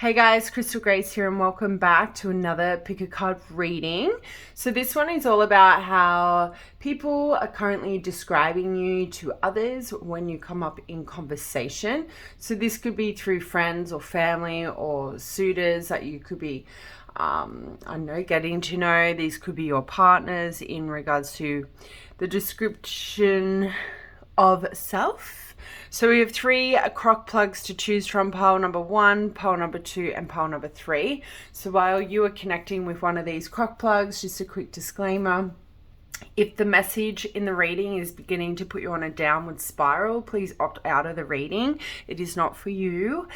Hey guys, Crystal Grace here and welcome back to another pick a card reading. So this one is all about how people are currently describing you to others when you come up in conversation. So this could be through friends or family or suitors that you could be getting to know. These could be your partners in regards to the description of self. So we have three crock plugs to choose from: pile number 1, pile number 2, and pile number 3. So while you are connecting with one of these crock plugs, just a quick disclaimer: if the message in the reading is beginning to put you on a downward spiral, please opt out of the reading. It is not for you.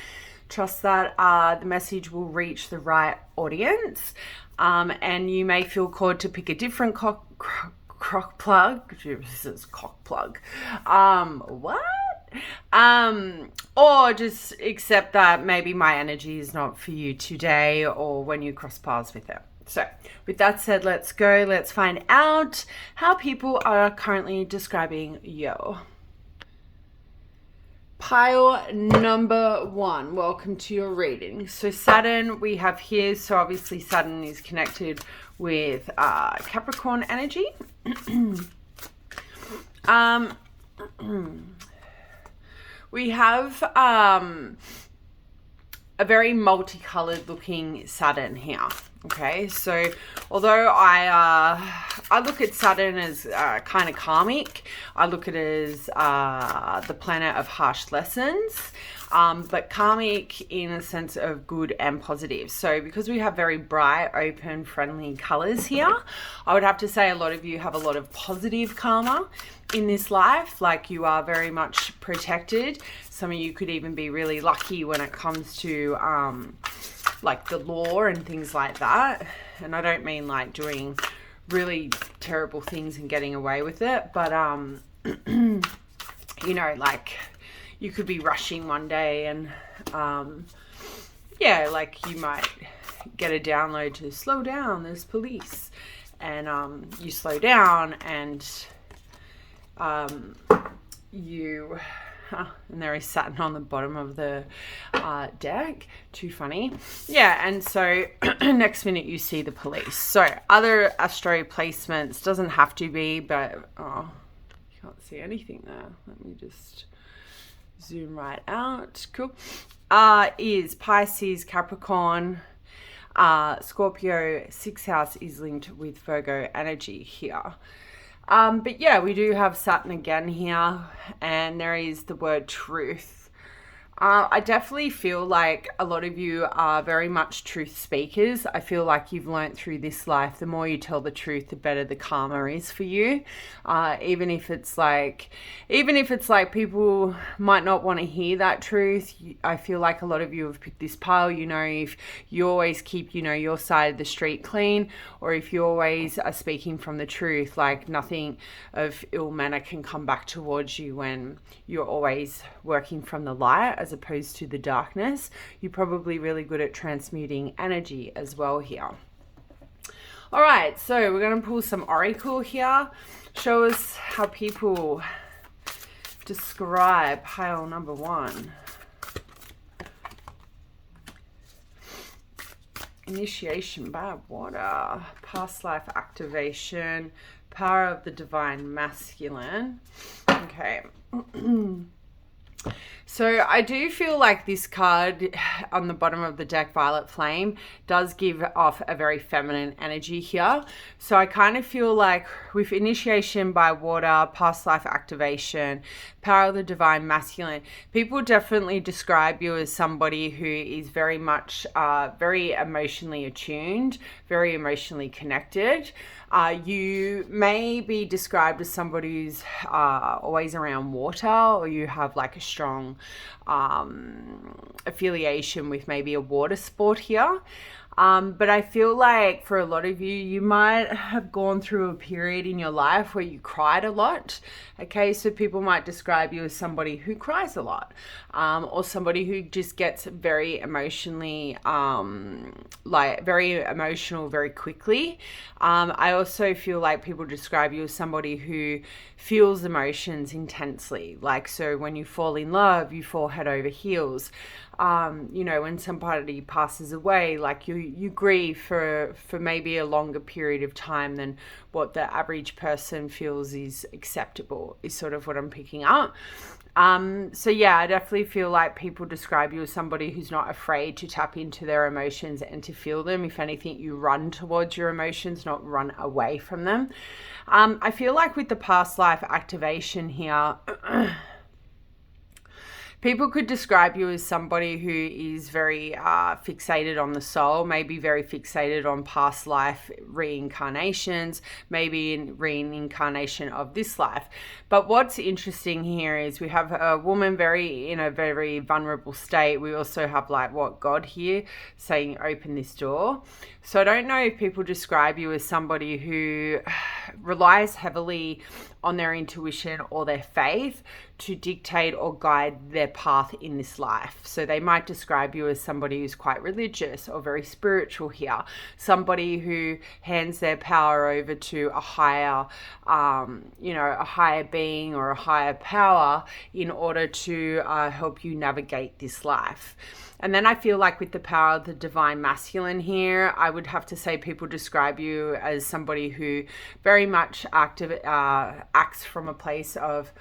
Trust that the message will reach the right audience, and you may feel called to pick a different crock plug. This is cock plug. What? Or just accept that maybe my energy is not for you today or when you cross paths with it. So with that said, let's go. Let's find out how people are currently describing you. Pile number 1, welcome to your reading. So Saturn we have here. So obviously Saturn is connected with Capricorn energy. We have a very multicolored looking Saturn here. Okay, so although I look at Saturn as kind of karmic, I look at it as the planet of harsh lessons, but karmic in a sense of good and positive. So because we have very bright, open, friendly colors here, I would have to say a lot of you have a lot of positive karma in this life. Like, you are very much protected. Some of you could even be really lucky when it comes to like the law and things like that. And I don't mean like doing really terrible things and getting away with it, but you know, like you could be rushing one day and yeah, like you might get a download to slow down, there's police, and you slow down and and there is Saturn on the bottom of the deck. Too funny. Yeah, and so next minute you see the police. So other astro placements, doesn't have to be, but oh, you can't see anything there. Let me just zoom right out. Cool. Is Pisces, Capricorn, Scorpio. 6th house is linked with Virgo energy here. But yeah, we do have Saturn again here, and there is the word truth. I definitely feel like a lot of you are very much truth speakers. I feel like you've learnt through this life, the more you tell the truth, the better the karma is for you. Even if it's like people might not want to hear that truth, I feel like a lot of you have picked this pile. You know, if you always keep, you know, your side of the street clean, or if you always are speaking from the truth, like nothing of ill manner can come back towards you when you're always working from the light as opposed to the darkness. You're probably really good at transmuting energy as well here. All right, so we're going to pull some oracle here. Show us how people describe pile number 1. Initiation by water, past life activation, power of the divine masculine. Okay. So I do feel like this card on the bottom of the deck, Violet Flame, does give off a very feminine energy here. So I kind of feel like with initiation by water, past life activation, power of the divine masculine, people definitely describe you as somebody who is very much very emotionally attuned, very emotionally connected. You may be described as somebody who's always around water, or you have like a strong affiliation with maybe a water sport here. But I feel like for a lot of you, you might have gone through a period in your life where you cried a lot. Okay, so people might describe you as somebody who cries a lot, or somebody who just gets very emotionally, very emotional very quickly. I also feel like people describe you as somebody who feels emotions intensely. Like, so when you fall in love, love you fall head over heels. You know, when somebody passes away, like you grieve for maybe a longer period of time than what the average person feels is acceptable, is sort of what I'm picking up. So yeah, I definitely feel like people describe you as somebody who's not afraid to tap into their emotions and to feel them. If anything, you run towards your emotions, not run away from them. I feel like with the past life activation here, people could describe you as somebody who is very fixated on the soul, maybe very fixated on past life reincarnations, maybe in reincarnation of this life. But what's interesting here is we have a woman in a very vulnerable state. We also have God here saying open this door. So I don't know if people describe you as somebody who relies heavily on their intuition or their faith to dictate or guide their path in this life. So they might describe you as somebody who's quite religious or very spiritual here, somebody who hands their power over to a higher, a higher being or a higher power in order to help you navigate this life. And then I feel like with the power of the divine masculine here, I would have to say people describe you as somebody who very much acts from a place of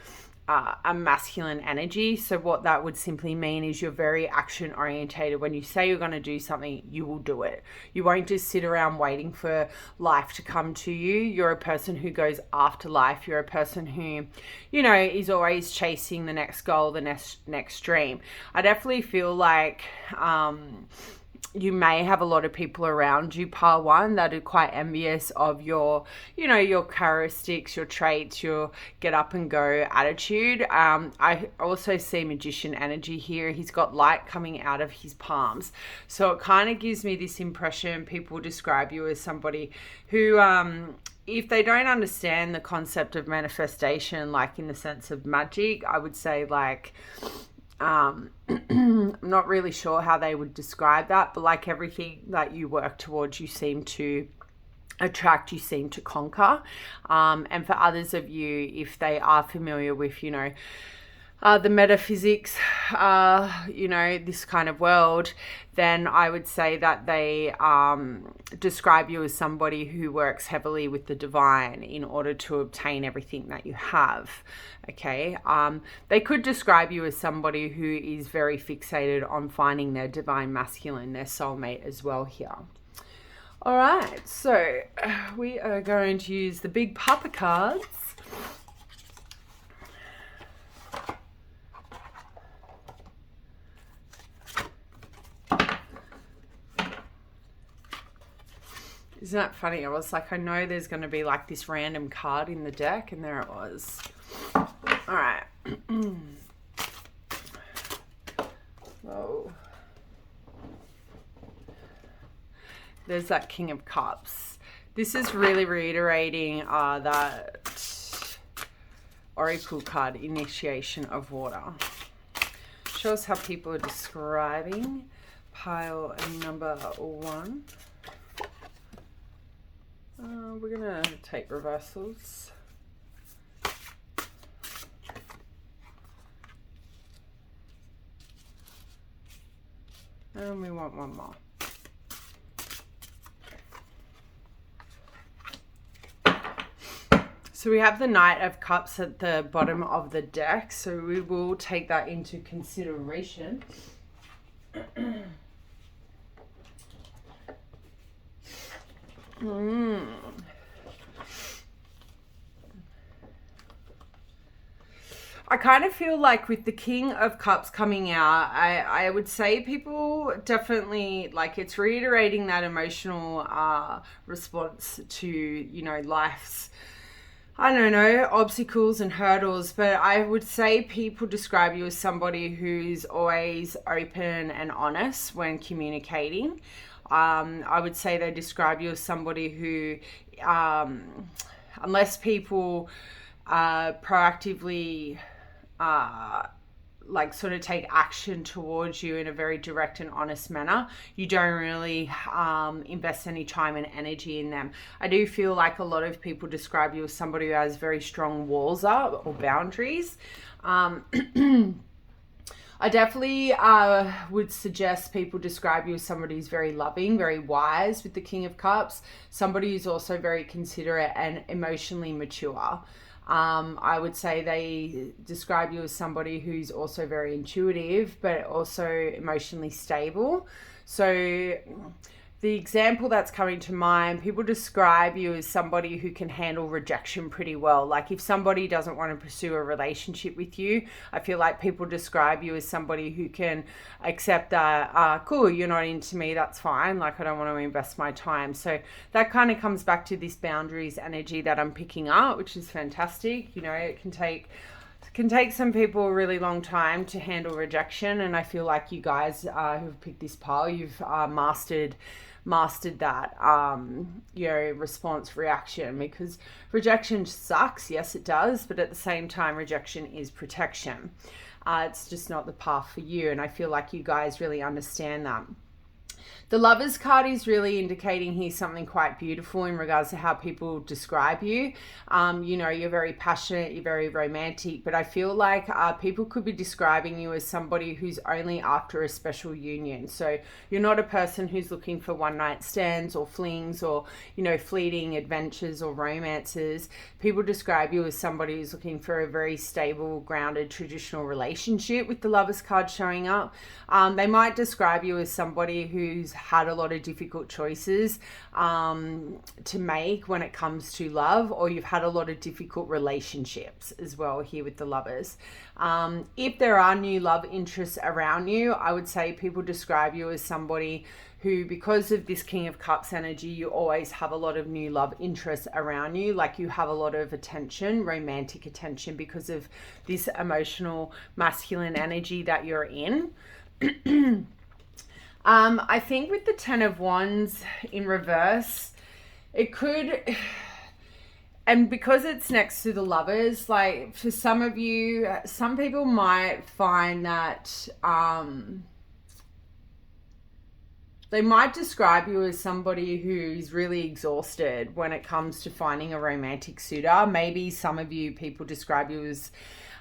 a masculine energy. So what that would simply mean is you're very action orientated. When you say you're going to do something, you will do it. You won't just sit around waiting for life to come to you. You're a person who goes after life. You're a person who, is always chasing the next goal, the next dream. I definitely feel like you may have a lot of people around you, pile one, that are quite envious of your characteristics, your traits, your get up and go attitude. I also see magician energy here. He's got light coming out of his palms. So it kind of gives me this impression people describe you as somebody who, if they don't understand the concept of manifestation, like in the sense of magic, I would say I'm not really sure how they would describe that, but like everything that you work towards, you seem to attract, you seem to conquer. And for others of you, if they are familiar with, the metaphysics, this kind of world, then I would say that they describe you as somebody who works heavily with the divine in order to obtain everything that you have. Okay. They could describe you as somebody who is very fixated on finding their divine masculine, their soulmate as well here. All right. So we are going to use the big papa cards. Isn't that funny? I was like, I know there's going to be like this random card in the deck, and there it was. All right. Whoa. There's that King of Cups. This is really reiterating that Oracle card, Initiation of Water. Shows how people are describing pile number 1. We're going to take reversals. And we want one more. So we have the Knight of Cups at the bottom of the deck, so we will take that into consideration. I kind of feel like with the King of Cups coming out, I would say people definitely, like, it's reiterating that emotional response to, life's, I don't know, obstacles and hurdles. But I would say people describe you as somebody who's always open and honest when communicating. I would say they describe you as somebody who, unless people proactively sort of take action towards you in a very direct and honest manner, you don't really invest any time and energy in them. I do feel like a lot of people describe you as somebody who has very strong walls up or boundaries. I definitely would suggest people describe you as somebody who's very loving, very wise with the King of Cups, somebody who's also very considerate and emotionally mature. I would say they describe you as somebody who's also very intuitive, but also emotionally stable. So the example that's coming to mind, people describe you as somebody who can handle rejection pretty well. Like if somebody doesn't want to pursue a relationship with you, I feel like people describe you as somebody who can accept that, cool, you're not into me, that's fine. Like I don't want to invest my time. So that kind of comes back to this boundaries energy that I'm picking up, which is fantastic. You know, it can take some people a really long time to handle rejection, and I feel like you guys who've picked this pile, you've mastered that response reaction, because rejection sucks. Yes, it does, but at the same time, rejection is protection. It's just not the path for you, and I feel like you guys really understand that. The Lovers card is really indicating here something quite beautiful in regards to how people describe you. You're very passionate, you're very romantic, but I feel like people could be describing you as somebody who's only after a special union. So you're not a person who's looking for one night stands or flings or, fleeting adventures or romances. People describe you as somebody who's looking for a very stable, grounded, traditional relationship with the Lovers card showing up. They might describe you as somebody who's had a lot of difficult choices to make when it comes to love, or you've had a lot of difficult relationships as well here with the Lovers. If there are new love interests around you, I would say people describe you as somebody who, because of this King of Cups energy, you always have a lot of new love interests around you. Like you have a lot of attention, romantic attention, because of this emotional masculine energy that you're in. I think with the Ten of Wands in reverse, it could, and because it's next to the Lovers, like for some of you, some people might find that they might describe you as somebody who's really exhausted when it comes to finding a romantic suitor. Maybe some of you, people describe you as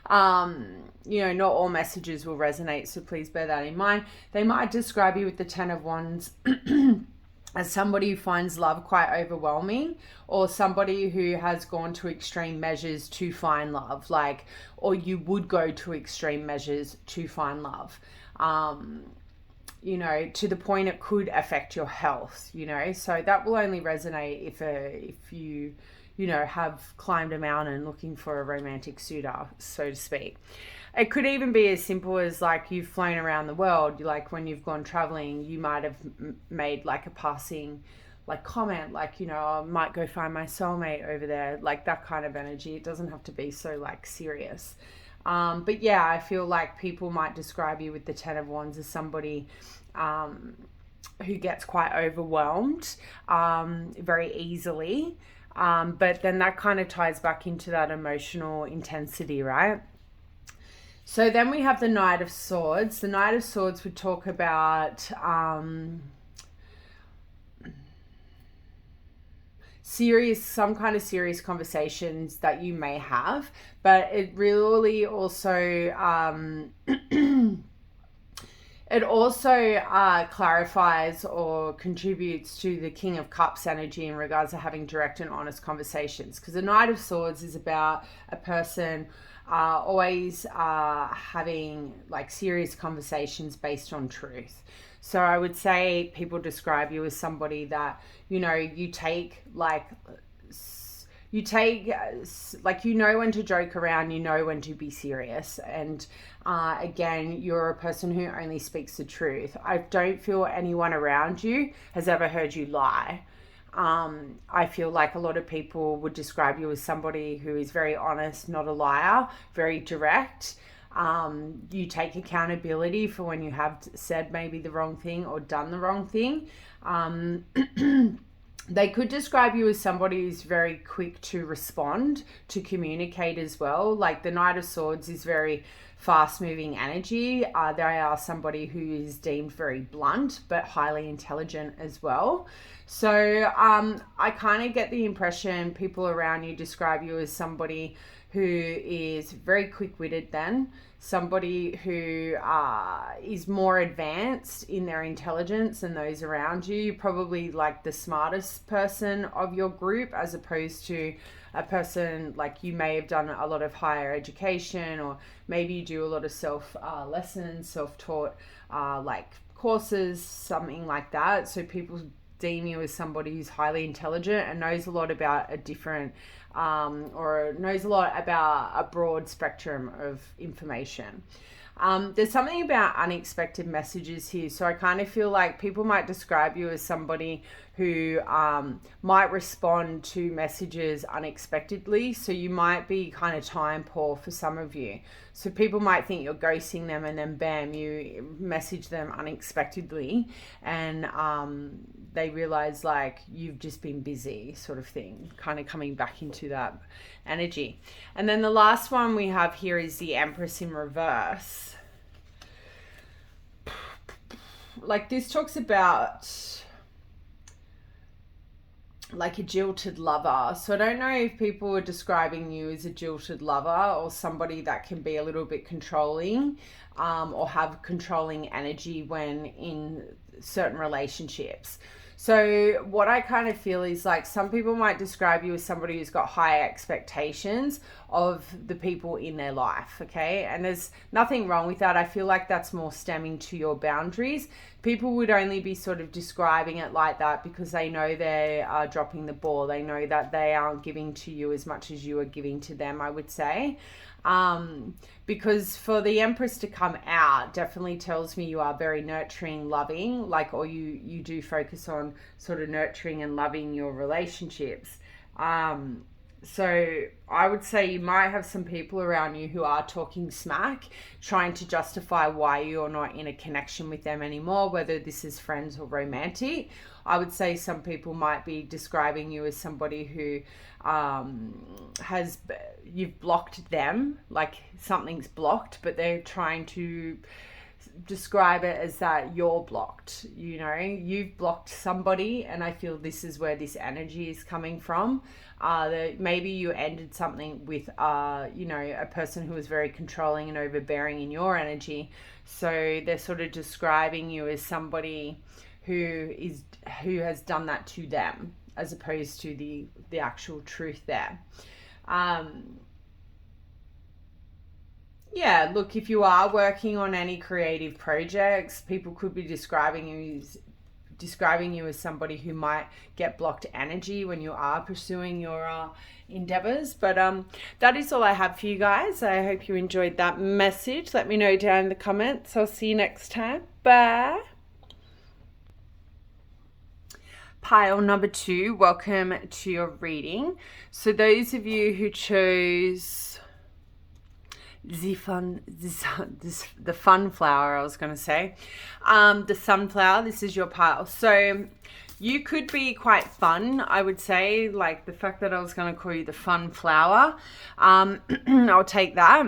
not all messages will resonate, so please bear that in mind. They might describe you with the Ten of Wands as somebody who finds love quite overwhelming, or somebody who has gone to extreme measures to find love, or you would go to extreme measures to find love, to the point it could affect your health, so that will only resonate if you have climbed a mountain looking for a romantic suitor, so to speak. It could even be as simple as you've flown around the world. When you've gone traveling, you might have made a passing comment, I might go find my soulmate over there, that kind of energy. It doesn't have to be so very but yeah, I feel like people might describe you with the Ten of Wands as somebody who gets quite overwhelmed very easily. But then that kind of ties back into that emotional intensity, right? So then we have the Knight of Swords. The Knight of Swords would talk about some kind of serious conversations that you may have, but it really also it also clarifies or contributes to the King of Cups energy in regards to having direct and honest conversations, because the Knight of Swords is about a person always having serious conversations based on truth. So I would say people describe you as somebody that, you take when to joke around, when to be serious. And again, you're a person who only speaks the truth. I don't feel anyone around you has ever heard you lie. I feel like a lot of people would describe you as somebody who is very honest, not a liar, very direct. You take accountability for when you have said maybe the wrong thing or done the wrong thing. They could describe you as somebody who's very quick to respond, to communicate as well. The Knight of Swords is very fast moving energy. They are somebody who is deemed very blunt but highly intelligent as well. So I kind of get the impression people around you describe you as somebody who is very quick-witted, then somebody who is more advanced in their intelligence than those around you. You're probably like the smartest person of your group, as opposed to a person like you may have done a lot of higher education, or maybe you do a lot of lessons, self-taught like courses, something like that. So people deem you as somebody who's highly intelligent and knows a lot about a different or knows a lot about a broad spectrum of information. There's something about unexpected messages here. So I kind of feel like people might describe you as somebody who might respond to messages unexpectedly. So you might be kind of time poor for some of you. So people might think you're ghosting them, and then bam, you message them unexpectedly, and they realize like you've just been busy, sort of thing, kind of coming back into that energy. And then the last one we have here is the Empress in reverse. Like this talks about like a jilted lover. So I don't know if people are describing you as a jilted lover, or somebody that can be a little bit controlling, or have controlling energy when in certain relationships. So what I kind of feel is like some people might describe you as somebody who's got high expectations of the people in their life, okay? And there's nothing wrong with that. I feel like that's more stemming to your boundaries. People would only be sort of describing it like that because they know they are dropping the ball. They know that they aren't giving to you as much as you are giving to them, I would say. Because for the Empress to come out definitely tells me you are very nurturing, loving, like, or you do focus on sort of nurturing and loving your relationships. So I would say you might have some people around you who are talking smack, trying to justify why you're not in a connection with them anymore, whether this is friends or romantic. I would say some people might be describing you as somebody who you've blocked them, like something's blocked, but they're trying to describe it as that you're blocked. You know, you've blocked somebody, and I feel this is where this energy is coming from. That maybe you ended something with a person who was very controlling and overbearing in your energy, so they're sort of describing you as somebody who has done that to them, as opposed to the actual truth there. Yeah, look, if you are working on any creative projects, people could be describing you as somebody who might get blocked energy when you are pursuing your endeavors. But that is all I have for you guys. I hope you enjoyed that message. Let me know down in the comments. I'll see you next time. Bye. Pile number 2, welcome to your reading. So those of you who chose the fun flower, I was going to say, the sunflower, this is your pile. So you could be quite fun, I would say, like the fact that I was going to call you the fun flower. I'll take that.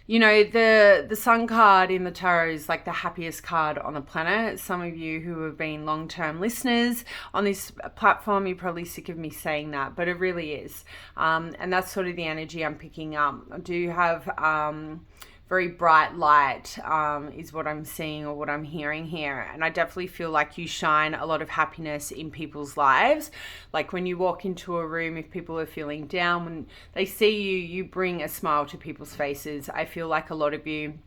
You know, the sun card in the tarot is like the happiest card on the planet. Some of you who have been long-term listeners on this platform, you're probably sick of me saying that, but it really is. And that's sort of the energy I'm picking up. I do have very bright light is what I'm seeing or what I'm hearing here. And I definitely feel like you shine a lot of happiness in people's lives. Like when you walk into a room, if people are feeling down, when they see you, you bring a smile to people's faces. I feel like a lot of you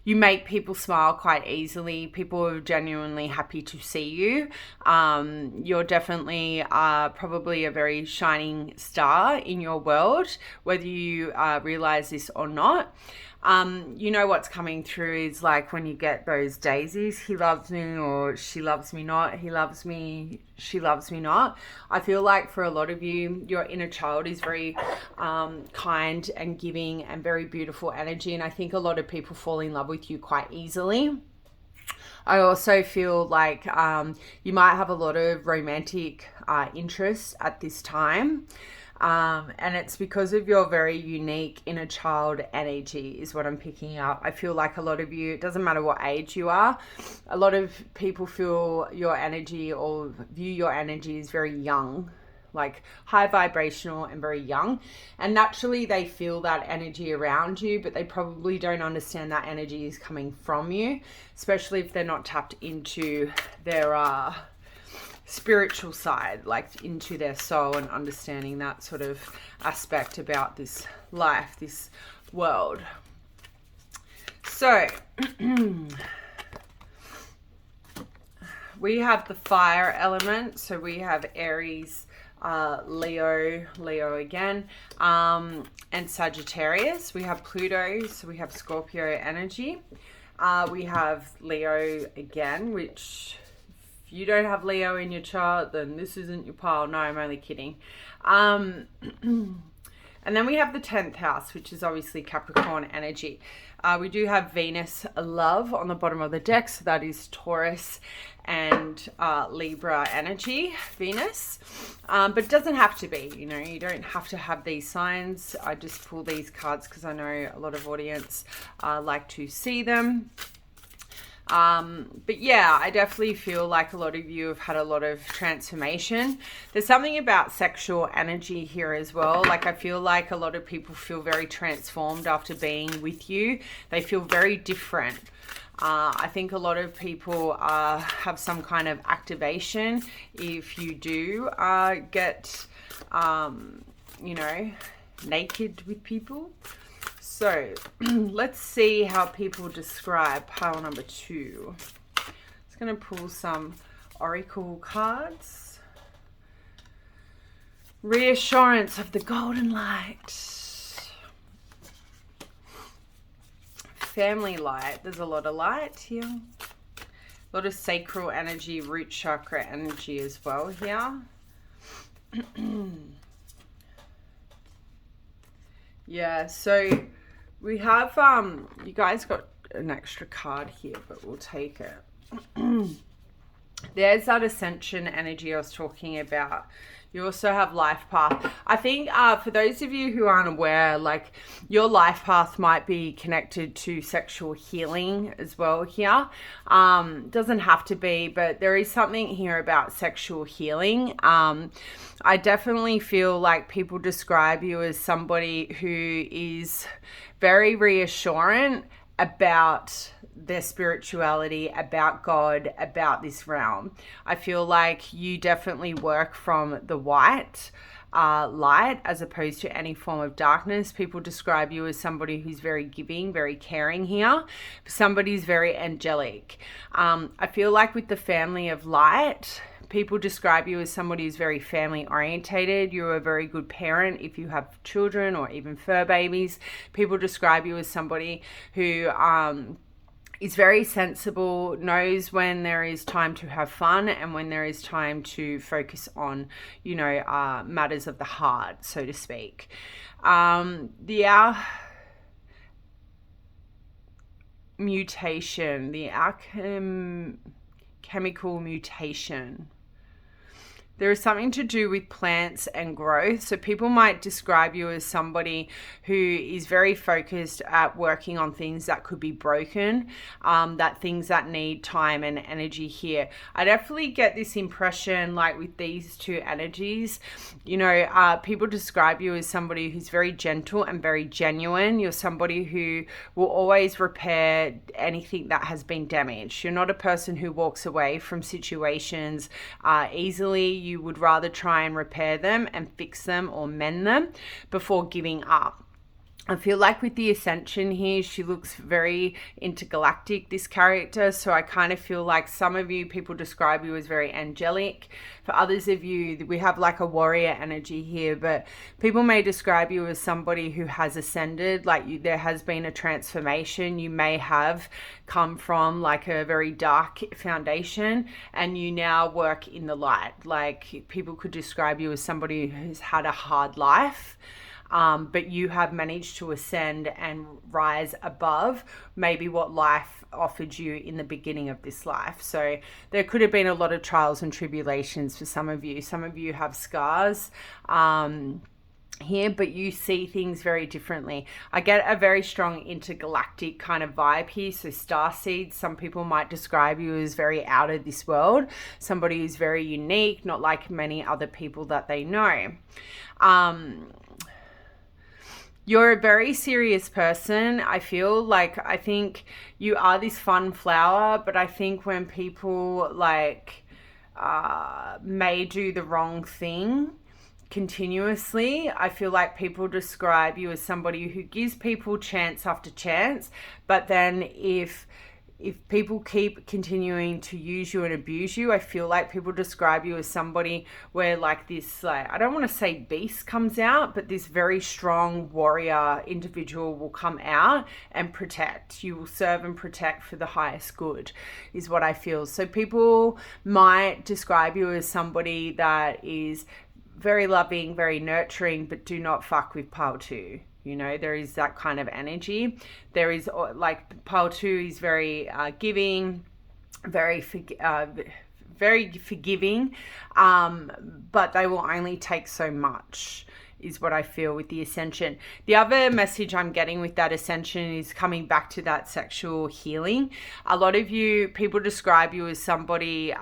make people smile quite easily. People are genuinely happy to see you. You're definitely probably a very shining star in your world, whether you realize this or not. You know what's coming through is like when you get those daisies, he loves me or she loves me not, he loves me, she loves me not. I feel like for a lot of you, your inner child is very kind and giving and very beautiful energy. And I think a lot of people fall in love with you quite easily. I also feel like you might have a lot of romantic interest at this time. And it's because of your very unique inner child energy is what I'm picking up. I feel like a lot of you, it doesn't matter what age you are, a lot of people feel your energy or view your energy as very young, like high vibrational and very young, and naturally they feel that energy around you, but they probably don't understand that energy is coming from you, especially if they're not tapped into their spiritual side, like into their soul, and understanding that sort of aspect about this life, this world. So we have the fire element, so we have Aries, Leo again, and Sagittarius. We have Pluto, so we have Scorpio energy. We have Leo again, which if you don't have Leo in your chart, then this isn't your pile. No, I'm only kidding. And then we have the 10th house, which is obviously Capricorn energy. We do have Venus love on the bottom of the deck, so that is Taurus and Libra energy, Venus. But it doesn't have to be, you know, you don't have to have these signs. I just pull these cards because I know a lot of audience like to see them. But yeah, I definitely feel like a lot of you have had a lot of transformation. There's something about sexual energy here as well. Like I feel like a lot of people feel very transformed after being with you. They feel very different. I think a lot of people have some kind of activation if you do get, you know, naked with people. So let's see how people describe pile number 2. Just going to pull some oracle cards. Reassurance of the golden light. Family light. There's a lot of light here. A lot of sacral energy, root chakra energy as well here. Yeah, so we have, you guys got an extra card here, but we'll take it. There's that ascension energy I was talking about. You also have life path. I think for those of you who aren't aware, like your life path might be connected to sexual healing as well here. Doesn't have to be, but there is something here about sexual healing. I definitely feel like people describe you as somebody who is very reassurant about their spirituality, about God, about this realm. I feel like you definitely work from the white light as opposed to any form of darkness. People describe you as somebody who's very giving, very caring here. Somebody's very angelic. I feel like with the family of light, people describe you as somebody who's very family orientated. You're a very good parent if you have children or even fur babies. People describe you as somebody who is very sensible, knows when there is time to have fun and when there is time to focus on, you know, matters of the heart, so to speak. The mutation, the chemical mutation. There is something to do with plants and growth. So people might describe you as somebody who is very focused at working on things that could be broken, that things that need time and energy here. I definitely get this impression, like with these two energies, you know, people describe you as somebody who's very gentle and very genuine. You're somebody who will always repair anything that has been damaged. You're not a person who walks away from situations easily. You would rather try and repair them and fix them or mend them before giving up. I feel like with the ascension here, she looks very intergalactic, this character. So I kind of feel like some of you, people describe you as very angelic. For others of you, we have like a warrior energy here, but people may describe you as somebody who has ascended, like you, there has been a transformation. You may have come from like a very dark foundation and you now work in the light. Like people could describe you as somebody who's had a hard life. But you have managed to ascend and rise above maybe what life offered you in the beginning of this life. So there could have been a lot of trials and tribulations for some of you. Some of you have scars. here, but you see things very differently. I get a very strong intergalactic kind of vibe here. So star seeds, some people might describe you as very out of this world, somebody who's very unique, not like many other people that they know. You're a very serious person. I think you are this fun flower, but I think when people may do the wrong thing continuously, I feel like people describe you as somebody who gives people chance after chance, but then if people keep continuing to use you and abuse you, I feel like people describe you as somebody where this, I don't want to say beast comes out, but this very strong warrior individual will come out and protect. You will serve and protect for the highest good, is what I feel. So people might describe you as somebody that is very loving, very nurturing, but do not fuck with pile 2. There is that kind of energy. There is pile 2 is very giving, very forgiving, but they will only take so much, is what I feel with the ascension. The other message I'm getting with that ascension is coming back to that sexual healing. A lot of people describe you as somebody,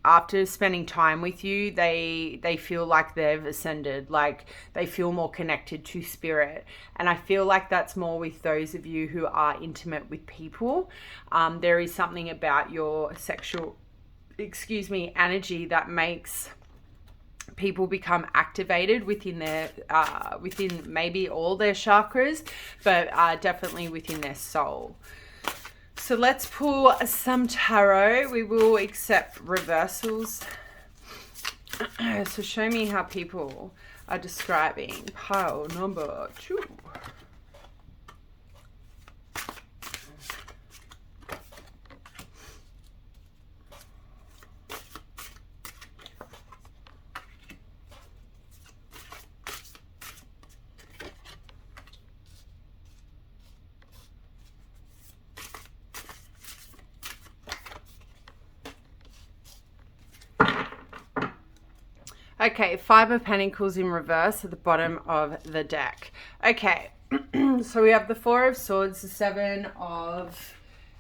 after spending time with you, they feel like they've ascended, like they feel more connected to spirit. And I feel like that's more with those of you who are intimate with people. There is something about your sexual, energy that makes people become activated within their within maybe all their chakras, but definitely within their soul. So let's pull some tarot. We will accept reversals. So show me how people are describing pile number 2. Okay, 5 of Pentacles in reverse at the bottom of the deck. Okay, so we have the 4 of Swords, the 7 of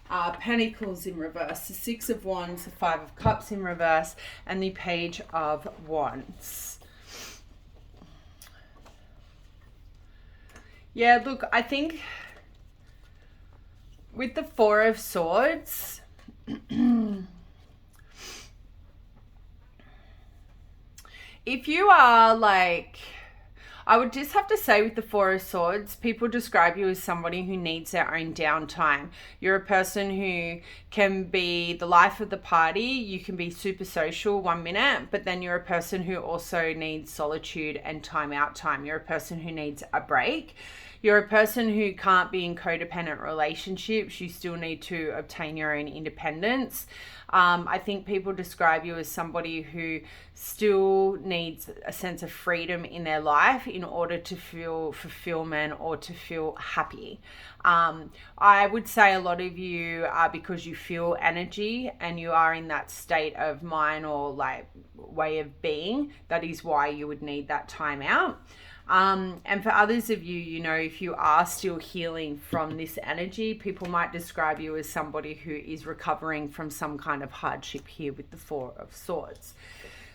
Pentacles in reverse, the 6 of Wands, the 5 of Cups in reverse, and the Page of Wands. Yeah, look, I think with the 4 of Swords, if you are I would just have to say with the 4 of Swords, people describe you as somebody who needs their own downtime. You're a person who can be the life of the party. You can be super social 1 minute, but then you're a person who also needs solitude and time out time. You're a person who needs a break. You're a person who can't be in codependent relationships. You still need to obtain your own independence. I think people describe you as somebody who still needs a sense of freedom in their life in order to feel fulfillment or to feel happy. I would say a lot of you are, because you feel energy and you are in that state of mind or way of being, that is why you would need that time out. And for others of you, if you are still healing from this energy, people might describe you as somebody who is recovering from some kind of hardship here with the 4 of Swords.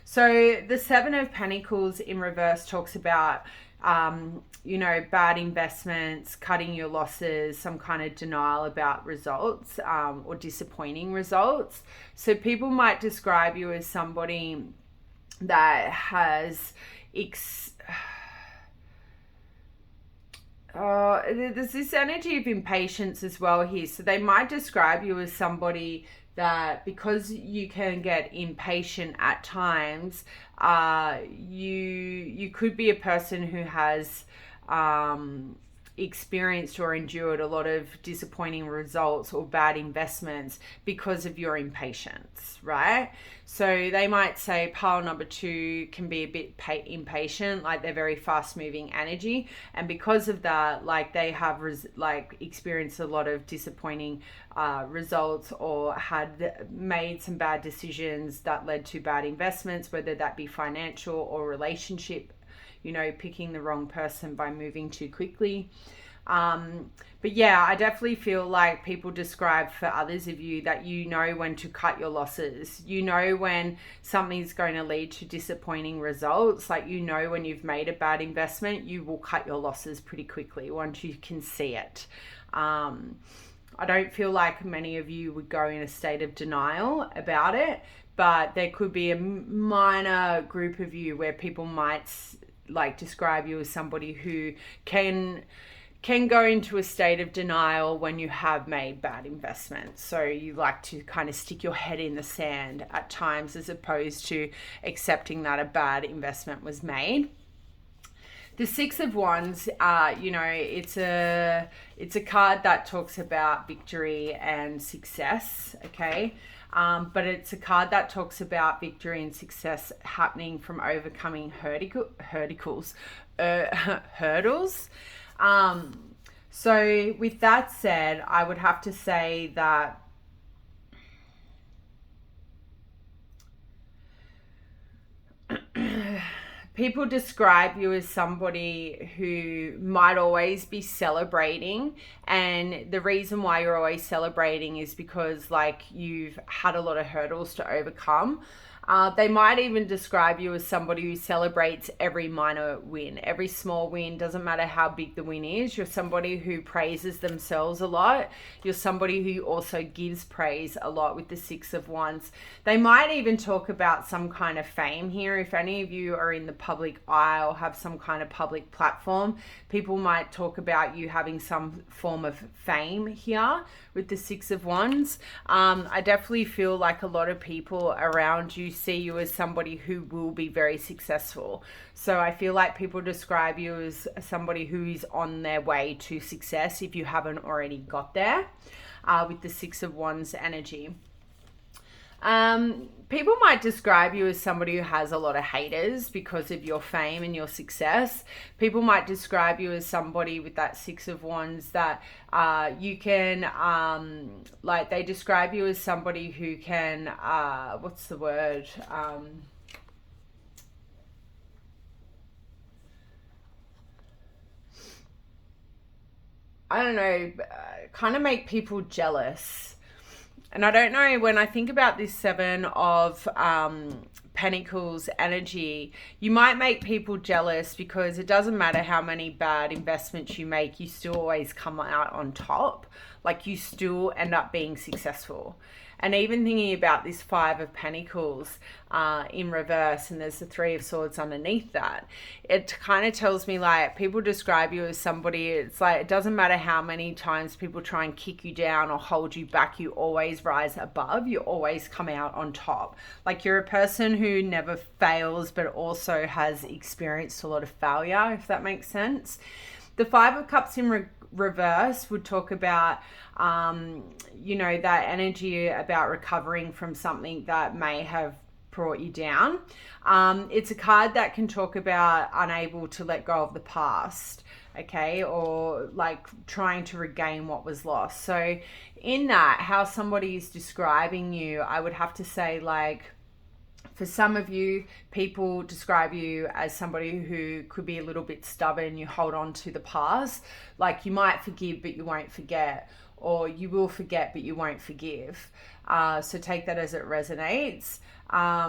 So the 7 of Pentacles in reverse talks about, bad investments, cutting your losses, some kind of denial about results, or disappointing results. So people might describe you as somebody that has there's this energy of impatience as well here. So they might describe you as somebody that, because you can get impatient at times, you could be a person who has experienced or endured a lot of disappointing results or bad investments because of your impatience, right? So they might say pile number 2 can be a bit impatient, like they're very fast moving energy, and because of that, they have experienced a lot of disappointing results or had made some bad decisions that led to bad investments, whether that be financial or relationship picking the wrong person by moving too quickly. But yeah, I definitely feel like people describe for others of you that you know when to cut your losses. You know when something's going to lead to disappointing results. Like, when you've made a bad investment, you will cut your losses pretty quickly once you can see it. I don't feel like many of you would go in a state of denial about it, but there could be a minor group of you where people might describe you as somebody who can go into a state of denial when you have made bad investments. So you like to kind of stick your head in the sand at times, as opposed to accepting that a bad investment was made. The Six of Wands, it's a card that talks about victory and success, okay? But it's a card that talks about victory and success happening from overcoming hurdles. So with that said, I would have to say that people describe you as somebody who might always be celebrating, and the reason why you're always celebrating is because you've had a lot of hurdles to overcome. They might even describe you as somebody who celebrates every minor win, every small win, doesn't matter how big the win is. You're somebody who praises themselves a lot. You're somebody who also gives praise a lot with the Six of Wands. They might even talk about some kind of fame here. If any of you are in the public eye or have some kind of public platform, people might talk about you having some form of fame here with the Six of Wands. I definitely feel like a lot of people around you see you as somebody who will be very successful. So I feel like people describe you as somebody who is on their way to success if you haven't already got there, with the Six of Wands energy. People might describe you as somebody who has a lot of haters because of your fame and your success. People might describe you as somebody with that Six of Wands that you can, they describe you as somebody who can, what's the word? I don't know, kind of make people jealous. And I don't know, when I think about this Seven of Pentacles energy, you might make people jealous because it doesn't matter how many bad investments you make, you still always come out on top. You still end up being successful. And even thinking about this Five of Pentacles in reverse, and there's the Three of Swords underneath that, it kind of tells me people describe you as somebody, it's it doesn't matter how many times people try and kick you down or hold you back, you always rise above, you always come out on top. You're a person who never fails, but also has experienced a lot of failure, if that makes sense. The Five of Cups in reverse would talk about that energy about recovering from something that may have brought you down. It's a card that can talk about unable to let go of the past, okay, or trying to regain what was lost. So in that, how somebody is describing you, I would have to say for some of you, people describe you as somebody who could be a little bit stubborn. You hold on to the past. You might forgive, but you won't forget. Or you will forget, but you won't forgive. So take that as it resonates. I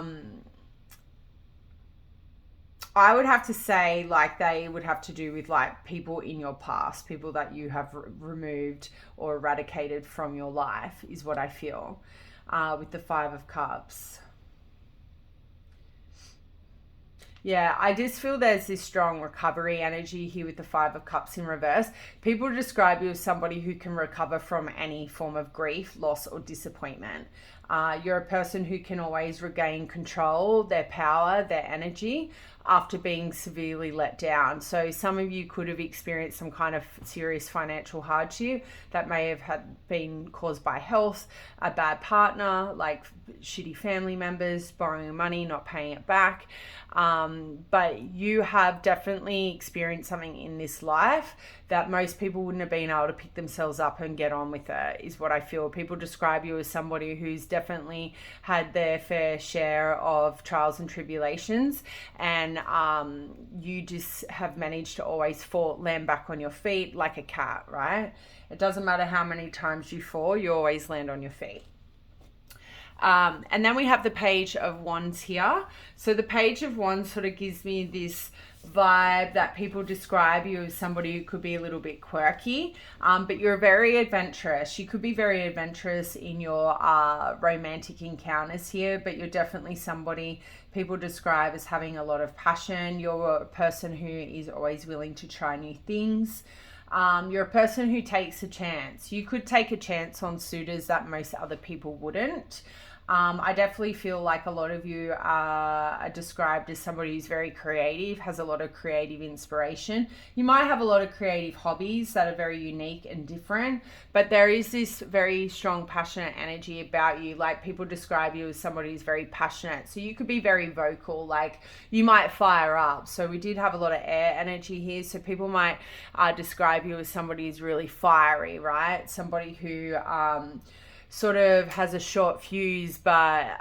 would have to say they would have to do with people in your past, people that you have removed or eradicated from your life, is what I feel with the Five of Cups. Yeah, I just feel there's this strong recovery energy here with the Five of Cups in reverse. People describe you as somebody who can recover from any form of grief, loss, or disappointment. You're a person who can always regain control, their power, their energy after being severely let down. So some of you could have experienced some kind of serious financial hardship that may have been caused by health, a bad partner, shitty family members, borrowing money, not paying it back. But you have definitely experienced something in this life that most people wouldn't have been able to pick themselves up and get on with it, is what I feel. People describe you as somebody who's definitely had their fair share of trials and tribulations, and you just have managed to always land back on your feet like a cat, right? It doesn't matter how many times you fall, you always land on your feet. And then we have the Page of Wands here. So the Page of Wands sort of gives me this vibe that people describe you as somebody who could be a little bit quirky, but you're very adventurous. You could be very adventurous in your romantic encounters here, but you're definitely somebody people describe as having a lot of passion. You're a person who is always willing to try new things. You're a person who takes a chance. You could take a chance on suitors that most other people wouldn't. I definitely feel like a lot of you are described as somebody who's very creative, has a lot of creative inspiration. You might have a lot of creative hobbies that are very unique and different, but there is this very strong, passionate energy about you. Like, people describe you as somebody who's very passionate. So you could be very vocal, like you might fire up. So we did have a lot of air energy here. So people might describe you as somebody who's really fiery, right? Somebody who sort of has a short fuse, but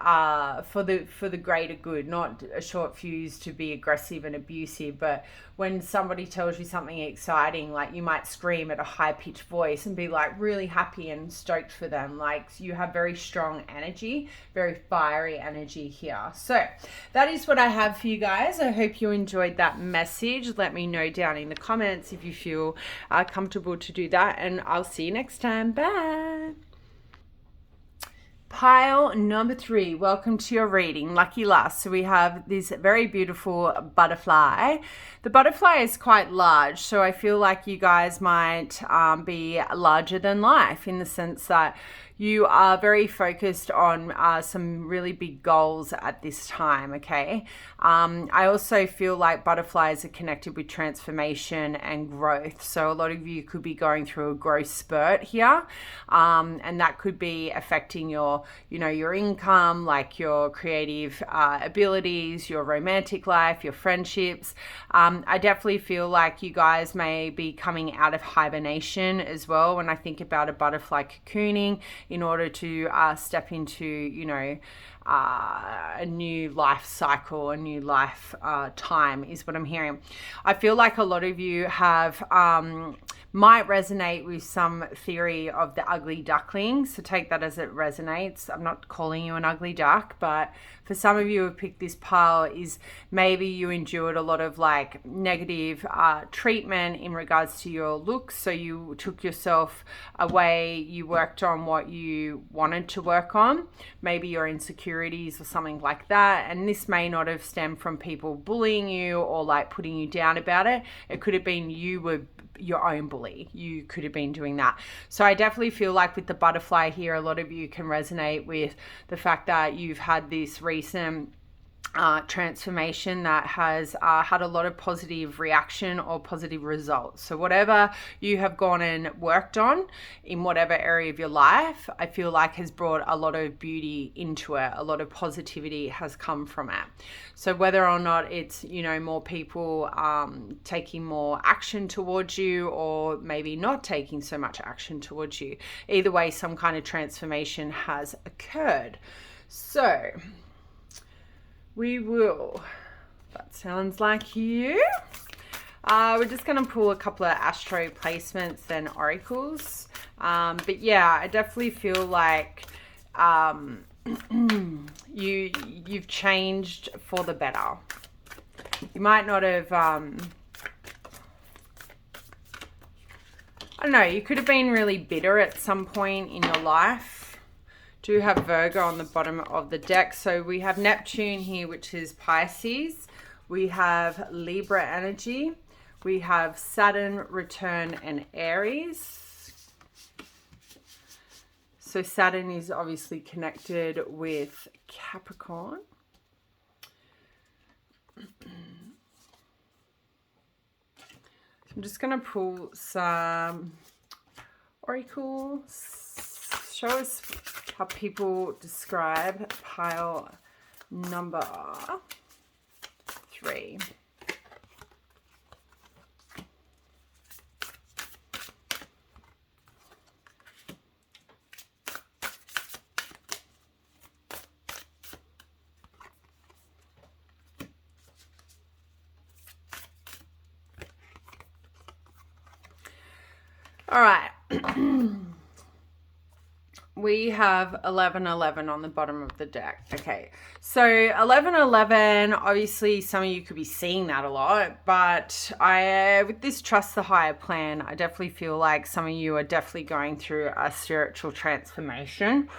for the greater good, not a short fuse to be aggressive and abusive. But when somebody tells you something exciting, like, you might scream at a high-pitched voice and be like really happy and stoked for them. Like, you have very strong energy, very fiery energy here. So that is what I have for you guys. I hope you enjoyed that message. Let me know down in the comments if you feel comfortable to do that, and I'll see you next time. Bye. Pile number 3, welcome to your reading, lucky last. So we have this very beautiful butterfly. The butterfly is quite large, so I feel like you guys might be larger than life, in the sense that you are very focused on some really big goals at this time, okay? I also feel like butterflies are connected with transformation and growth. So a lot of you could be going through a growth spurt here, and that could be affecting your income, like your creative abilities, your romantic life, your friendships. I definitely feel like you guys may be coming out of hibernation as well, when I think about a butterfly cocooning, in order to step into, a new life cycle, a new life time, is what I'm hearing. I feel like a lot of you have might resonate with some theory of the ugly duckling, so take that as it resonates. I'm not calling you an ugly duck, but for some of you who have picked this pile, is maybe you endured a lot of like negative treatment in regards to your looks, so you took yourself away, you worked on what you wanted to work on, maybe your insecurities or something like that. And this may not have stemmed from people bullying you or like putting you down about it. It could have been you were your own bully. You could have been doing that. So I definitely feel like with the butterfly here, a lot of you can resonate with the fact that you've had this recent transformation that has had a lot of positive reaction or positive results. So whatever you have gone and worked on in whatever area of your life, I feel like has brought a lot of beauty into it. A lot of positivity has come from it. So whether or not it's, more people taking more action towards you, or maybe not taking so much action towards you, either way, some kind of transformation has occurred. So that sounds like you. We're just going to pull a couple of astro placements and oracles. But yeah, I definitely feel like you've changed for the better. You might not have, I don't know, you could have been really bitter at some point in your life. Do have Virgo on the bottom of the deck. So we have Neptune here, which is Pisces. We have Libra energy. We have Saturn return and Aries. So Saturn is obviously connected with Capricorn. I'm just going to pull some oracles. Show us how people describe pile number 3. All right. We have 1111 on the bottom of the deck. Okay, so 1111, obviously some of you could be seeing that a lot, but with this Trust the Higher Plan, I definitely feel like some of you are definitely going through a spiritual transformation,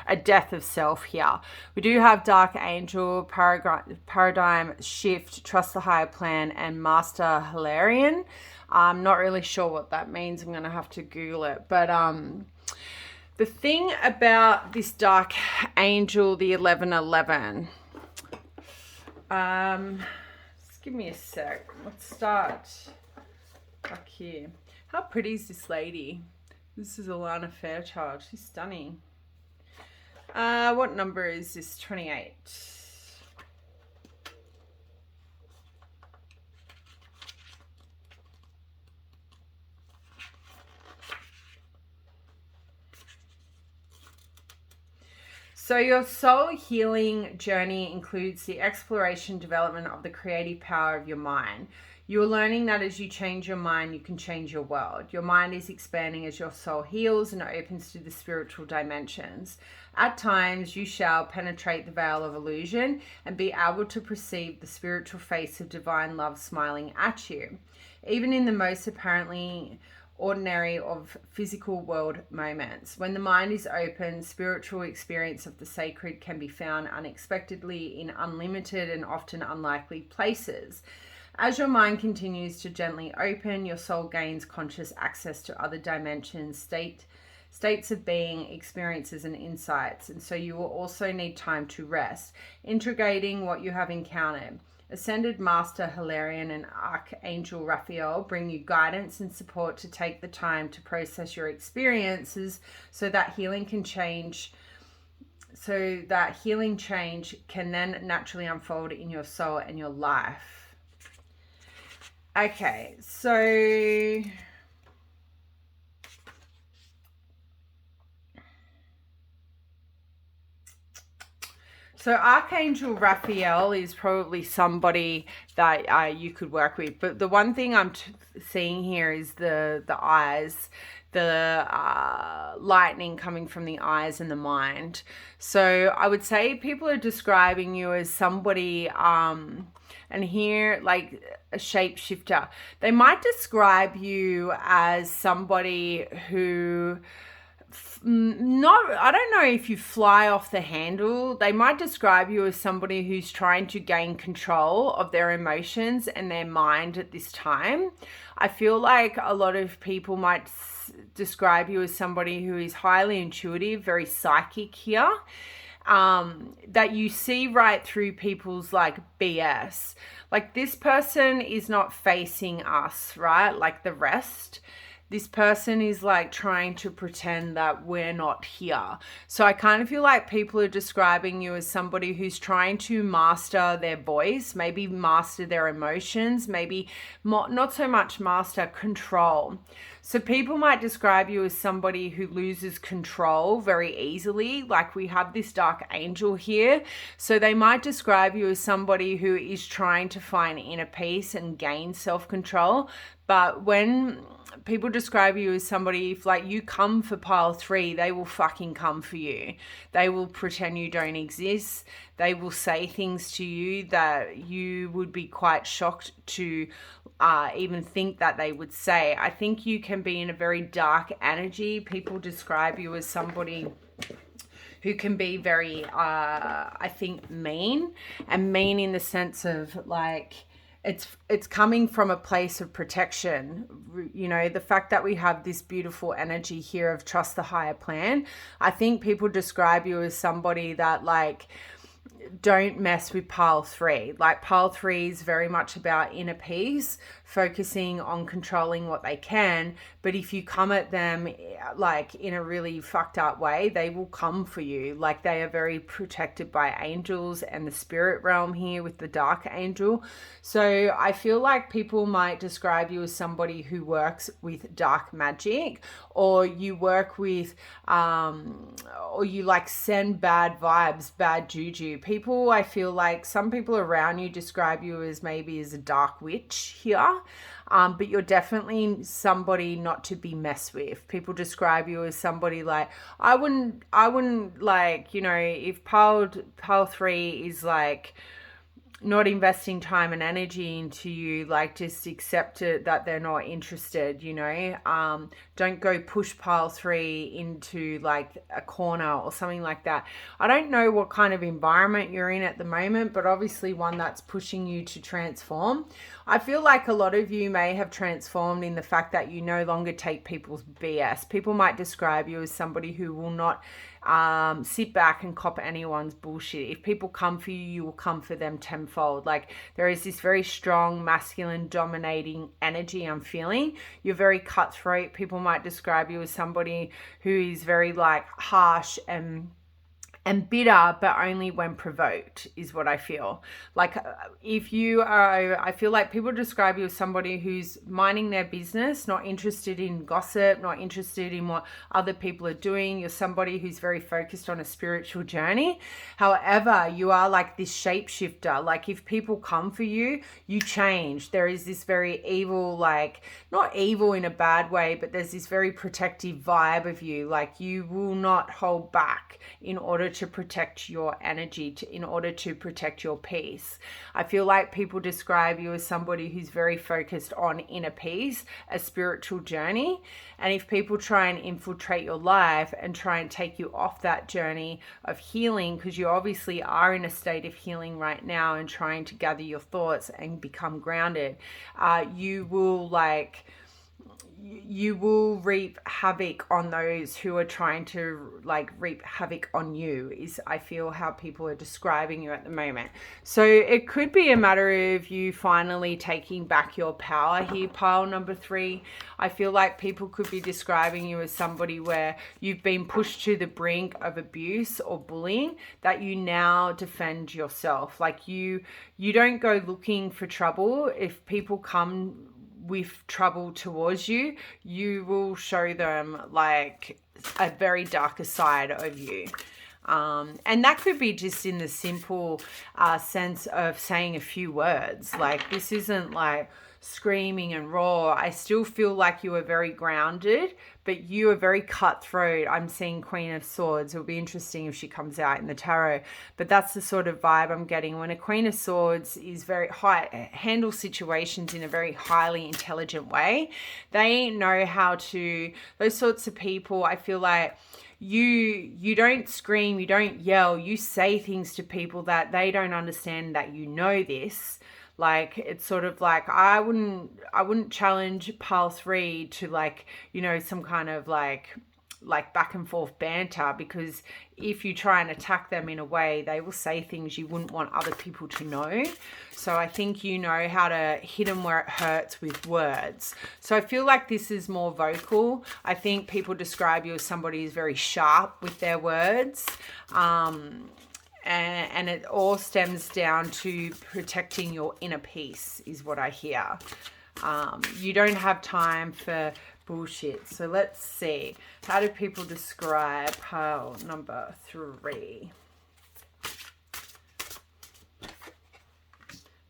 a death of self here. We do have Dark Angel, Paradigm Shift, Trust the Higher Plan, and Master Hilarion. I'm not really sure what that means. I'm going to have to Google it, but the thing about this Dark Angel, the 1111, just give me a sec. Let's start back here. How pretty is this lady? This is Alana Fairchild. She's stunning. What number is this? 28. So your soul healing journey includes the exploration, development of the creative power of your mind. You are learning that as you change your mind, you can change your world. Your mind is expanding as your soul heals and opens to the spiritual dimensions. At times, you shall penetrate the veil of illusion and be able to perceive the spiritual face of divine love smiling at you, even in the most apparently ordinary of physical world moments. When the mind is open, spiritual experience of the sacred can be found unexpectedly in unlimited and often unlikely places. As your mind continues to gently open, your soul gains conscious access to other dimensions, states of being, experiences, and insights. And so you will also need time to rest, integrating what you have encountered. Ascended Master Hilarion and Archangel Raphael bring you guidance and support to take the time to process your experiences so that healing change can then naturally unfold in your soul and your life. Okay, So Archangel Raphael is probably somebody that you could work with. But the one thing I'm seeing here is the eyes, the lightning coming from the eyes and the mind. So I would say people are describing you as somebody, and here, like a shapeshifter. They might describe you as somebody who... I don't know if you fly off the handle. They might describe you as somebody who's trying to gain control of their emotions and their mind at this time. I feel like a lot of people might describe you as somebody who is highly intuitive, very psychic here. That you see right through people's like BS. Like this person is not facing us, right? Like the rest. This person is like trying to pretend that we're not here. So I kind of feel like people are describing you as somebody who's trying to master their voice, maybe master their emotions, maybe not so much master, control. So people might describe you as somebody who loses control very easily. Like we have this Dark Angel here. So they might describe you as somebody who is trying to find inner peace and gain self-control. But when people describe you as somebody, if like you come for pile 3, they will fucking come for you. They will pretend you don't exist. They will say things to you that you would be quite shocked to even think that they would say. I think you can be in a very dark energy. People describe you as somebody who can be very, I think, mean, and mean in the sense of like, it's coming from a place of protection. You know, the fact that we have this beautiful energy here of trust the higher plan. I think people describe you as somebody that like, don't mess with pile 3. Like pile 3 is very much about inner peace, focusing on controlling what they can. But if you come at them like in a really fucked up way, they will come for you. Like they are very protected by angels and the spirit realm here with the Dark Angel. So I feel like people might describe you as somebody who works with dark magic, or you work with or you like send bad vibes, bad juju. people, I feel like some people around you describe you as maybe as a dark witch here. But you're definitely somebody not to be messed with. People describe you as somebody like, I wouldn't like, you know, if pile 3 is like not investing time and energy into you, like just accept it that they're not interested, you know. Don't go push pile 3 into like a corner or something like that. I don't know what kind of environment you're in at the moment, but obviously one that's pushing you to transform. I feel like a lot of you may have transformed in the fact that you no longer take people's BS. People might describe you as somebody who will not sit back and cop anyone's bullshit. If people come for you, you will come for them tenfold. Like there is this very strong masculine dominating energy I'm feeling. You're very cutthroat. People might describe you as somebody who is very like harsh and bitter, but only when provoked is what I feel. Like if you are, I feel like people describe you as somebody who's minding their business, not interested in gossip, not interested in what other people are doing. You're somebody who's very focused on a spiritual journey. However, you are like this shapeshifter. Like if people come for you, you change. There is this very evil, like not evil in a bad way, but there's this very protective vibe of you. Like you will not hold back in order to protect your energy, in order to protect your peace. I feel like people describe you as somebody who's very focused on inner peace, a spiritual journey. And if people try and infiltrate your life and try and take you off that journey of healing, because you obviously are in a state of healing right now and trying to gather your thoughts and become grounded, you will reap havoc on those who are trying to like reap havoc on you, is I feel how people are describing you at the moment. So it could be a matter of you finally taking back your power here, pile number 3. I feel like people could be describing you as somebody where you've been pushed to the brink of abuse or bullying, that you now defend yourself. Like you don't go looking for trouble. If people come with trouble towards you, you will show them like a very darker side of you. And that could be just in the simple sense of saying a few words. Like this isn't like screaming and raw. I still feel like you are very grounded, but you are very cutthroat. I'm seeing Queen of Swords. It'll be interesting if she comes out in the tarot, but that's the sort of vibe I'm getting when a Queen of Swords is very high, handles situations in a very highly intelligent way. They know how to, those sorts of people, I feel like you don't scream, you don't yell, you say things to people that they don't understand that you know this. Like it's sort of like I wouldn't challenge pile 3 to like, you know, some kind of like back and forth banter, because if you try and attack them in a way, they will say things you wouldn't want other people to know. So I think you know how to hit them where it hurts with words. So I feel like this is more vocal. I think people describe you as somebody who's very sharp with their words. And it all stems down to protecting your inner peace is what I hear. You don't have time for bullshit. So let's see. How do people describe pile number 3?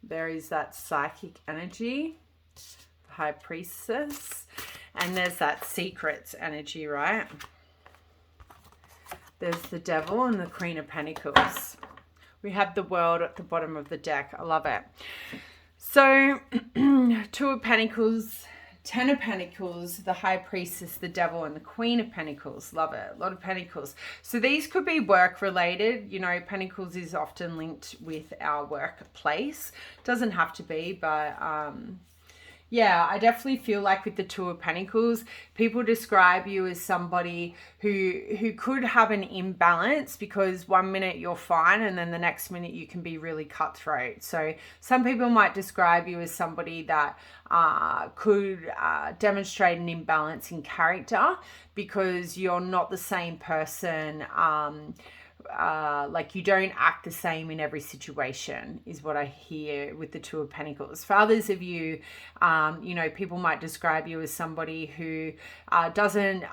There is that psychic energy, the High Priestess, and there's that secrets energy, right? There's the Devil and the Queen of Pentacles. We have the World at the bottom of the deck. I love it. So, 2 of Pentacles, 10 of Pentacles, the High Priestess, the Devil, and the Queen of Pentacles. Love it. A lot of Pentacles. So these could be work related. You know, Pentacles is often linked with our workplace. Doesn't have to be, but yeah, I definitely feel like with the 2 of Pentacles, people describe you as somebody who could have an imbalance, because one minute you're fine and then the next minute you can be really cutthroat. So some people might describe you as somebody that could demonstrate an imbalance in character, because you're not the same person like you don't act the same in every situation is what I hear with the Two of Pentacles. For others of you, you know, people might describe you as somebody who doesn't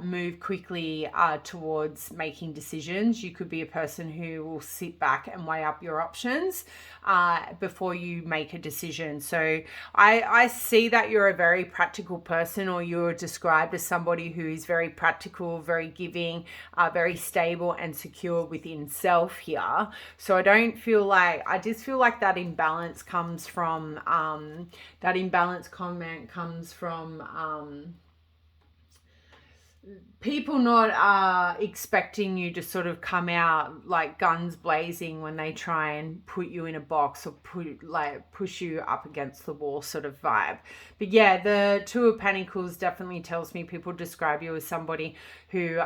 move quickly towards making decisions. You could be a person who will sit back and weigh up your options before you make a decision. So I see that you're a very practical person, or you're described as somebody who is very practical, very giving, very stable and secure within self here. So I don't feel like, I just feel like that imbalance comes from, that imbalance comment comes from people not expecting you to sort of come out like guns blazing when they try and put you in a box or push you up against the wall sort of vibe. But yeah, the Two of Pentacles definitely tells me people describe you as somebody who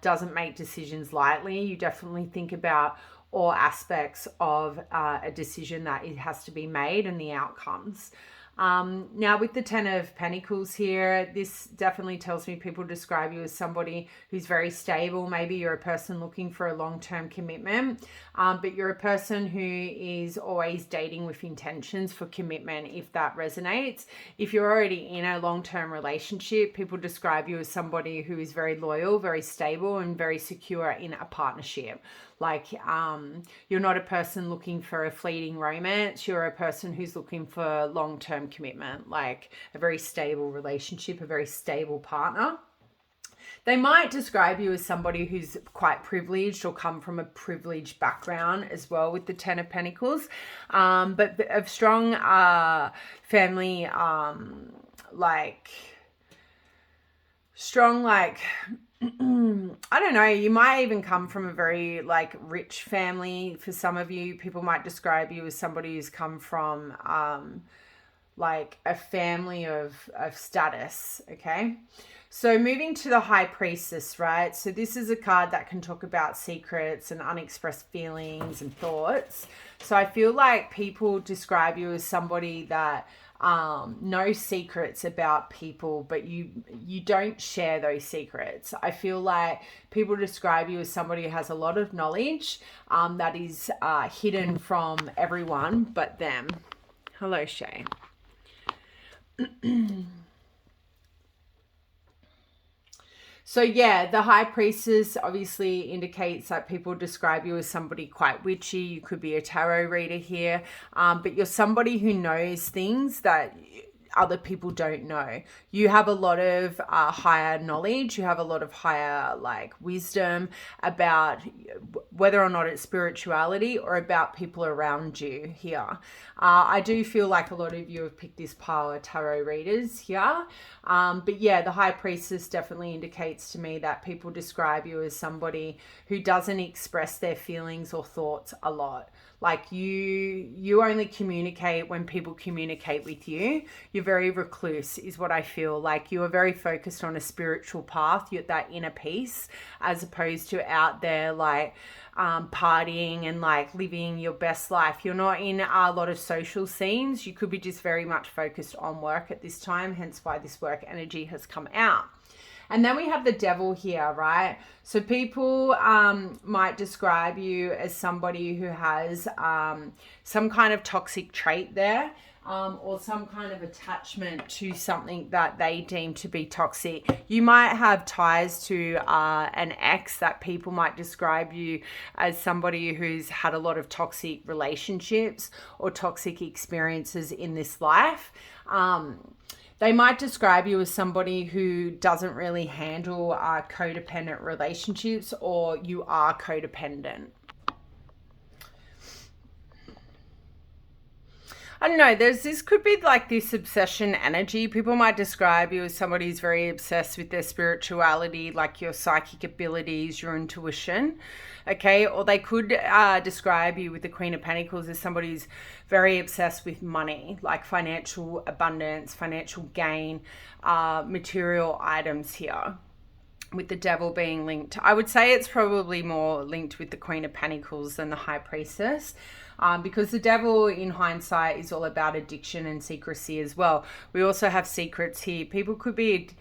doesn't make decisions lightly. You definitely think about all aspects of a decision that it has to be made and the outcomes. Now with the Ten of Pentacles here, this definitely tells me people describe you as somebody who's very stable. Maybe you're a person looking for a long-term commitment, but you're a person who is always dating with intentions for commitment, if that resonates. If you're already in a long-term relationship, people describe you as somebody who is very loyal, very stable, and very secure in a partnership. Like you're not a person looking for a fleeting romance. You're a person who's looking for long-term commitment, like a very stable relationship, a very stable partner. They might describe you as somebody who's quite privileged or come from a privileged background as well with the Ten of Pentacles, but of strong family, I don't know, you might even come from a very like rich family. For some of you, people might describe you as somebody who's come from like a family of status. Okay, so moving to the High Priestess, right? So this is a card that can talk about secrets and unexpressed feelings and thoughts. So I feel like people describe you as somebody that no secrets about people, but you don't share those secrets. I feel like people describe you as somebody who has a lot of knowledge that is hidden from everyone but them. Hello, Shay. So yeah, the High Priestess obviously indicates that people describe you as somebody quite witchy. You could be a tarot reader here, but you're somebody who knows things that other people don't know. You have a lot of higher knowledge. You have a lot of higher like wisdom about whether or not it's spirituality or about people around you here. I do feel like a lot of you have picked this pile of tarot readers here. But yeah, the High Priestess definitely indicates to me that people describe you as somebody who doesn't express their feelings or thoughts a lot. Like you only communicate when people communicate with you. You're very recluse is what I feel. Like you are very focused on a spiritual path. You're that inner peace, as opposed to out there like partying and like living your best life. You're not in a lot of social scenes. You could be just very much focused on work at this time, hence why this work energy has come out. And then we have the Devil here, right? So people might describe you as somebody who has some kind of toxic trait there, or some kind of attachment to something that they deem to be toxic. You might have ties to an ex that people might describe you as somebody who's had a lot of toxic relationships or toxic experiences in this life. They might describe you as somebody who doesn't really handle codependent relationships, or you are codependent. I don't know, this could be like this obsession energy. People might describe you as somebody who's very obsessed with their spirituality, like your psychic abilities, your intuition, okay? Or they could describe you with the Queen of Pentacles as somebody who's very obsessed with money, like financial abundance, financial gain, material items here, with the Devil being linked. I would say it's probably more linked with the Queen of Pentacles than the High Priestess. Because the Devil in hindsight is all about addiction and secrecy as well. We also have secrets here. People could be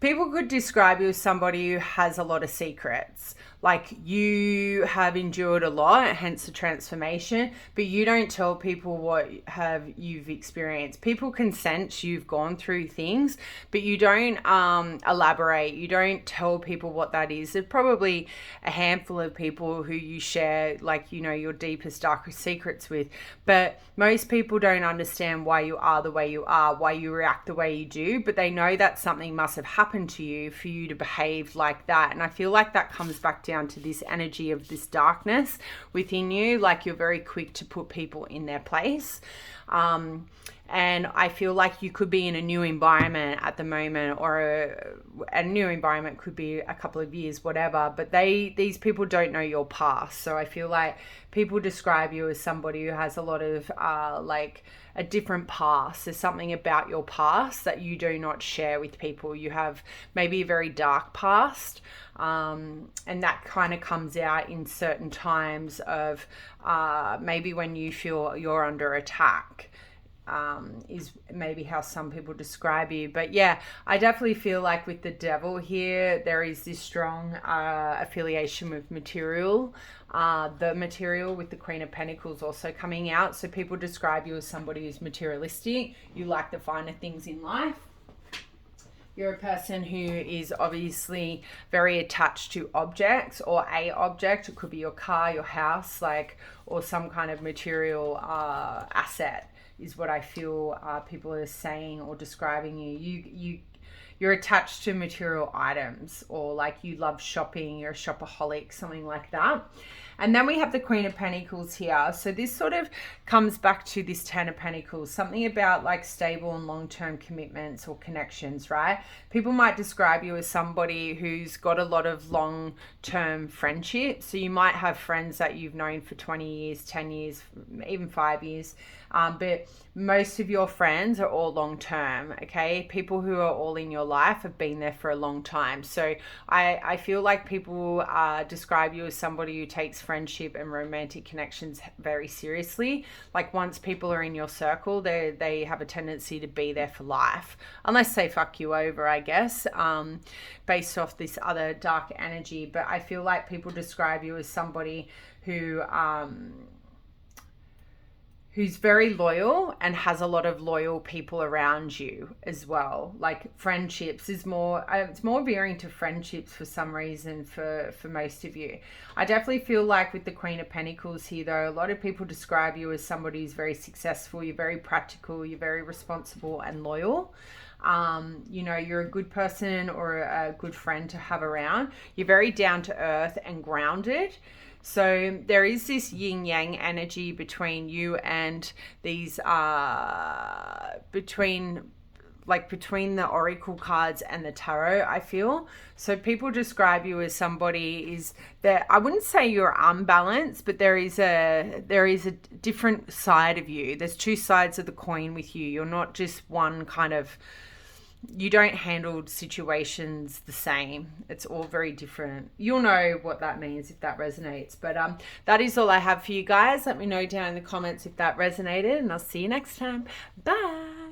People could describe you as somebody who has a lot of secrets. Like you have endured a lot, hence the transformation, but you don't tell people what you've experienced. People can sense you've gone through things, but you don't elaborate. You don't tell people what that is. There's probably a handful of people who you share, like, you know, your deepest, darkest secrets with, but most people don't understand why you are the way you are, why you react the way you do, but they know that something must have happened to you for you to behave like that. And I feel like that comes back down to this energy of this darkness within you, like you're very quick to put people in their place. And I feel like you could be in a new environment at the moment, or a new environment could be a couple of years, whatever, but these people don't know your past. So I feel like people describe you as somebody who has a lot of like a different past. There's something about your past that you do not share with people. You have maybe a very dark past, and that kind of comes out in certain times of maybe when you feel you're under attack. Is maybe how some people describe you. But yeah, I definitely feel like with the devil here, there is this strong affiliation with material. The material with the Queen of Pentacles also coming out. So people describe you as somebody who's materialistic. You like the finer things in life. You're a person who is obviously very attached to objects, or a object. It could be your car, your house, like, or some kind of material asset is what I feel people are saying or describing you. You're attached to material items, or like you love shopping, you're a shopaholic, something like that. And then we have the Queen of Pentacles here. So this sort of comes back to this Ten of Pentacles, something about like stable and long-term commitments or connections, right? People might describe you as somebody who's got a lot of long-term friendships. So you might have friends that you've known for 20 years, 10 years, even 5 years. But most of your friends are all long-term, okay? People who are all in your life have been there for a long time. So I feel like people describe you as somebody who takes friendship and romantic connections very seriously. Like once people are in your circle, they have a tendency to be there for life, unless they fuck you over, I guess, based off this other dark energy. But I feel like people describe you as somebody who's very loyal and has a lot of loyal people around you as well. Like friendships is more, it's more veering to friendships for some reason for most of you. I definitely feel like with the Queen of Pentacles here though, a lot of people describe you as somebody who's very successful, you're very practical, you're very responsible and loyal. You know, you're a good person or a good friend to have around. You're very down to earth and grounded. So there is this yin yang energy between you and these, between the oracle cards and the tarot, I feel. So people describe you as somebody is that, I wouldn't say you're unbalanced, but there is a different side of you. There's two sides of the coin with you. You're not just one kind of, you don't handle situations the same. It's all very different. You'll know what that means if that resonates. But that is all I have for you guys. Let me know down in the comments if that resonated, and I'll see you next time. Bye.